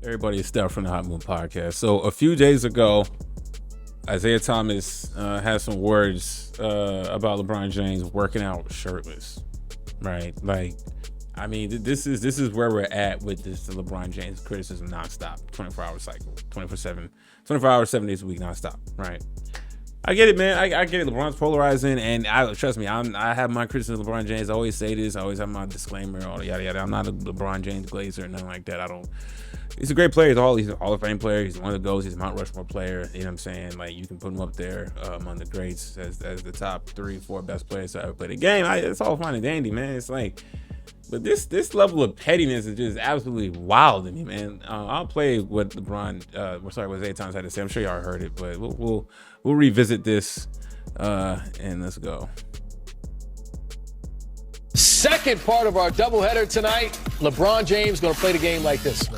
Everybody, it's Steph from the Hot Moon Podcast. So a few days ago, Isiah Thomas had some words about LeBron James working out shirtless, right? Like, I mean, this is where we're at with this LeBron James criticism nonstop, 24-hour cycle, 24/7, 24 hours, 7 days a week nonstop, right? I get it, man. I get it. LeBron's polarizing, and trust me, I have my criticism of LeBron James. I always say this. I always have my disclaimer, all yada yada. I'm not a LeBron James glazer or nothing like that. I don't. He's a great player. He's a Hall of Fame player. He's one of the GOATs. He's a Mount Rushmore player. You know what I'm saying? Like, you can put him up there among the greats as the top 3-4 best players to ever play the game. It's all fine and dandy, man. It's like, but this level of pettiness is just absolutely wild to me, man. I'll play what what Isiah Thomas had to say. I'm sure y'all heard it, but we'll revisit this and let's go. Second part of our doubleheader tonight. LeBron James going to play the game like this.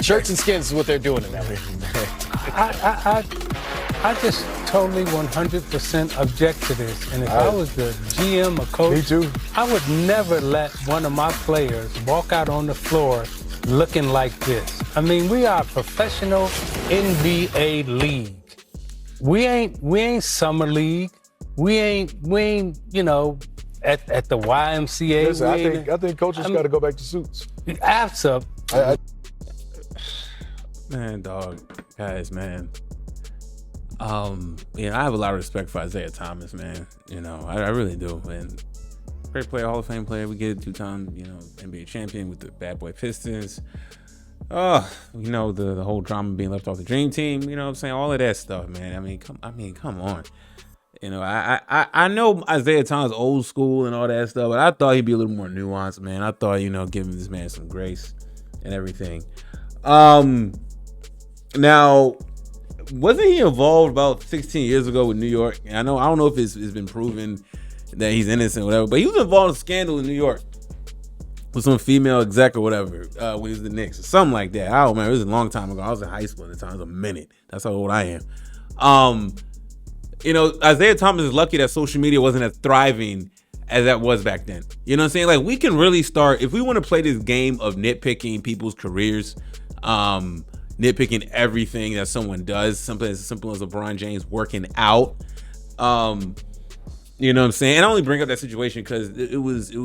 Shirts and skins is what they're doing in that way. I just totally 100% object to this. And if I was the GM or coach, me too. I would never let one of my players walk out on the floor looking like this. I mean, we are a professional NBA league. We ain't summer league. We ain't at the YMCA. Listen, I think coaches got to go back to suits. Absolutely. Man, dog, guys, man. I have a lot of respect for Isiah Thomas, man. I really do, man. Great player, Hall of Fame player. We get it 2-time, NBA champion with the bad boy Pistons. The whole drama being left off the dream team. You know what I'm saying? All of that stuff, man. I mean, come on. I know Isiah Thomas old school and all that stuff, but I thought he'd be a little more nuanced, man. I thought, giving this man some grace and everything. Now, wasn't he involved about 16 years ago with New York? I don't know if it's been proven that he's innocent or whatever, but he was involved in a scandal in New York with some female exec or whatever when he was the Knicks or something like that. I don't remember. It was a long time ago. I was in high school at the time. It was a minute. That's how old I am. Isiah Thomas is lucky that social media wasn't as thriving as that was back then. You know what I'm saying? Like, we can really start, if we want to play this game of nitpicking people's careers, nitpicking everything that someone does, something as simple as LeBron James working out. You know what I'm saying? And I only bring up that situation because it was he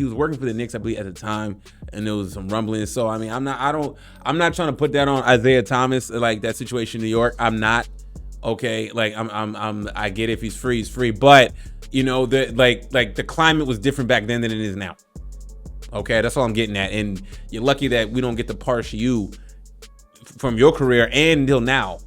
was working for the Knicks, I believe, at the time, and there was some rumbling. So I mean, I'm not trying to put that on Isiah Thomas, like that situation in New York. I'm not. Okay, like I get it. If he's free, but the climate was different back then than it is now. Okay, that's all I'm getting at. And you're lucky that we don't get to parse you from your career and until now,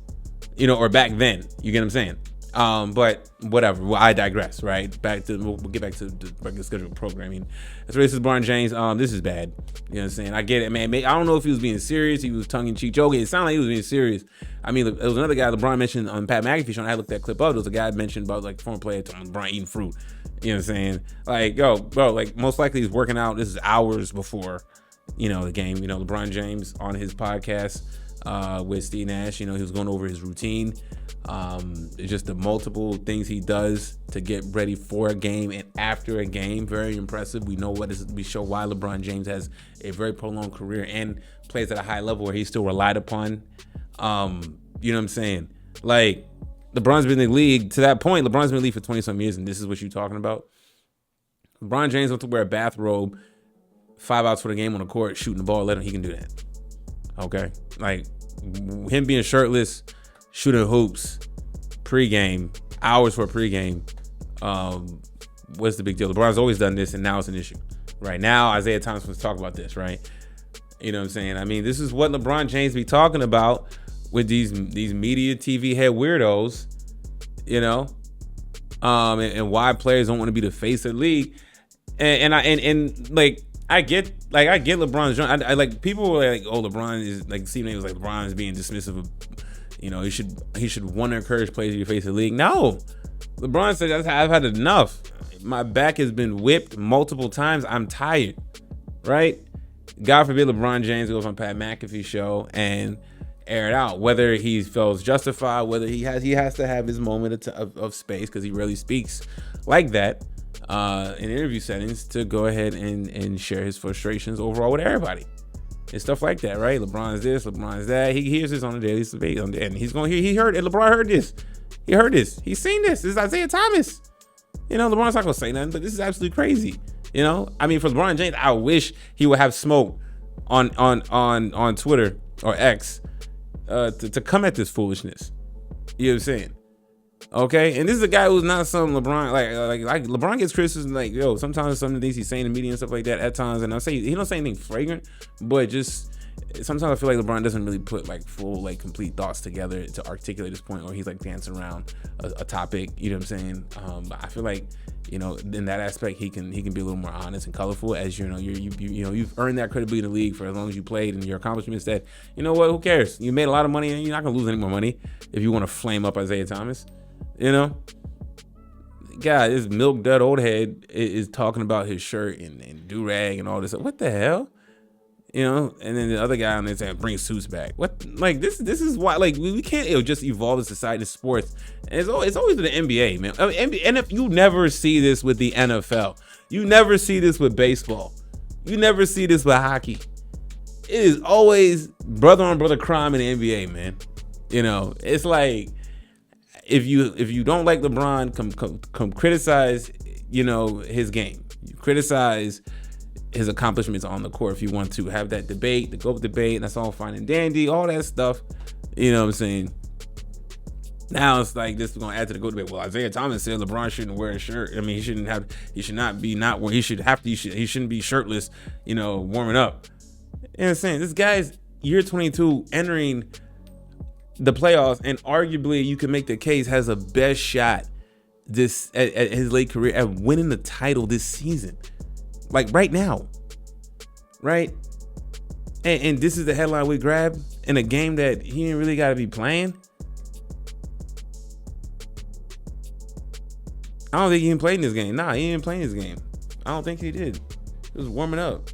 or back then. You get what I'm saying? But whatever. Well, I digress. Right? We'll get back to the regular scheduled programming. As far as LeBron James, this is bad. You know what I'm saying? I get it, man. I don't know if he was being serious. He was tongue in cheek joking. It sounded like he was being serious. I mean, there was another guy LeBron mentioned on Pat McAfee show. And I looked that clip up. There was a guy mentioned about like former player LeBron eating fruit. You know what I'm saying? Like, yo, bro, like most likely he's working out. This is hours before, the game. LeBron James on his podcast with Steve Nash, he was going over his routine. It's just the multiple things he does to get ready for a game and after a game. Very impressive. We show why LeBron James has a very prolonged career and plays at a high level where he's still relied upon. You know what I'm saying? Like, LeBron's been in the league to that point. LeBron's been in the league for 20-some years, and this is what you're talking about. LeBron James wants to wear a bathrobe 5 outs for the game on the court, shooting the ball. He can do that. Okay? Like, him being shirtless, shooting hoops, pregame, hours for a pregame. What's the big deal? LeBron's always done this, and now it's an issue. Right now, Isiah Thomas wants to talk about this, right? You know what I'm saying? I mean, this is what LeBron James be talking about with these media TV head weirdos, and why players don't want to be the face of the league. I get LeBron's. I like people were like, oh, LeBron is like, Stephen A was like, LeBron is being dismissive of, he should want to encourage players to be face of the league. No, LeBron said, I've had enough. My back has been whipped multiple times. I'm tired, right? God forbid LeBron James goes on Pat McAfee show and air it out, whether he feels justified, whether he has to have his moment of space, because he rarely speaks like that in interview settings, to go ahead and share his frustrations overall with everybody. It's stuff like that, right? LeBron's this, LeBron's that. He hears this on a daily basis, and he's going to hear. He heard it. LeBron heard this. He heard this. He's seen this. This is Isiah Thomas. You know, LeBron's not going to say nothing, but this is absolutely crazy. You know, I mean, for LeBron James, I wish he would have smoke on Twitter or X to come at this foolishness. You know what I'm saying? Okay, and this is a guy who's not some LeBron like LeBron gets criticism like, yo, sometimes some of the things he's saying in the media and stuff like that at times, and I say he don't say anything flagrant, but just sometimes I feel like LeBron doesn't really put like full like complete thoughts together to articulate his point, or he's like dancing around a topic. You know what I'm saying? I feel like, you know, in that aspect he can be a little more honest and colorful, as you know you've earned that credibility in the league for as long as you played, and your accomplishments that, you know what, who cares? You made a lot of money and you're not gonna lose any more money if you want to flame up Isiah Thomas. You know, God, this milk dud old head is talking about his shirt and do-rag and all this. What the hell? You know, and then the other guy on there saying, bring suits back. What? Like, this is why, like, we can't just evolve the society of sports. And it's always the NBA, man. I mean, and if you never see this with the NFL, you never see this with baseball, you never see this with hockey. It is always brother on brother crime in the NBA, man. You know, it's like, if you don't like LeBron, come criticize, you know, his game. You criticize his accomplishments on the court if you want to have that debate, the GOAT debate, and that's all fine and dandy, all that stuff. You know what I'm saying? Now it's like this is gonna add to the GOAT debate. Well, Isiah Thomas said LeBron shouldn't wear a shirt. I mean, he shouldn't be shirtless, you know, warming up. You know what I'm saying? This guy's year 22 entering the playoffs, and arguably you can make the case has a best shot this at his late career at winning the title this season, like right now, right? And this is the headline we grab in a game that he didn't really got to be playing. I don't think he even played in this game. Nah, he didn't play in this game. I don't think he did. He was warming up.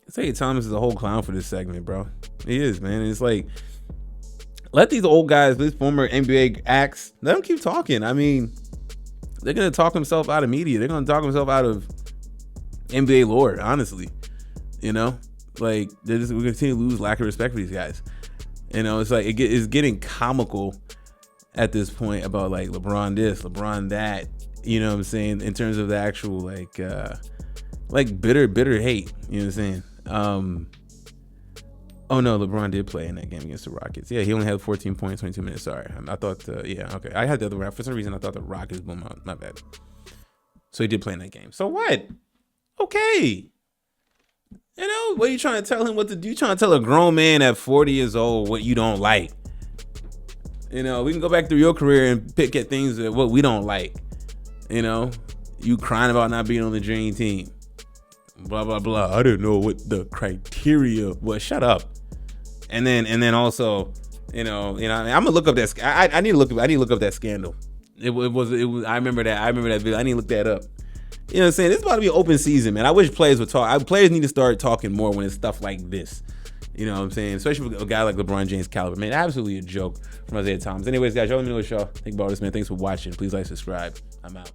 Isiah Thomas is a whole clown for this segment, bro. He is, man. It's like, let these old guys, these former NBA acts, let them keep talking. I mean, they're going to talk themselves out of media. They're going to talk themselves out of NBA lore, honestly. You know? Like, we're going to continue to lose lack of respect for these guys. You know, it's like, it's getting comical at this point about, like, LeBron this, LeBron that. You know what I'm saying? In terms of the actual, like bitter hate. You know what I'm saying? Oh no, LeBron did play in that game against the Rockets. Yeah, he only had 14 points, 22 minutes. Sorry, I thought. Yeah, okay. I had the other round. For some reason, I thought the Rockets blew him out. Not bad. So he did play in that game. So what? Okay. You know, what are you trying to tell him what to do? You trying to tell a grown man at 40 years old what you don't like? You know, we can go back through your career and pick at things that what we don't like. You know, you crying about not being on the dream team. Blah blah blah. I didn't know what the criteria was. Shut up. And then also, you know, I'm gonna look up that. I need to look up that scandal. It was. I remember that video. I need to look that up. You know what I'm saying? This is about to be an open season, man. I wish players would talk. Players need to start talking more when it's stuff like this. You know what I'm saying? Especially with a guy like LeBron James caliber, man. Absolutely a joke from Isiah Thomas. Anyways, guys, y'all let me know what y'all think about this, man. Thanks for watching. Please like, subscribe. I'm out.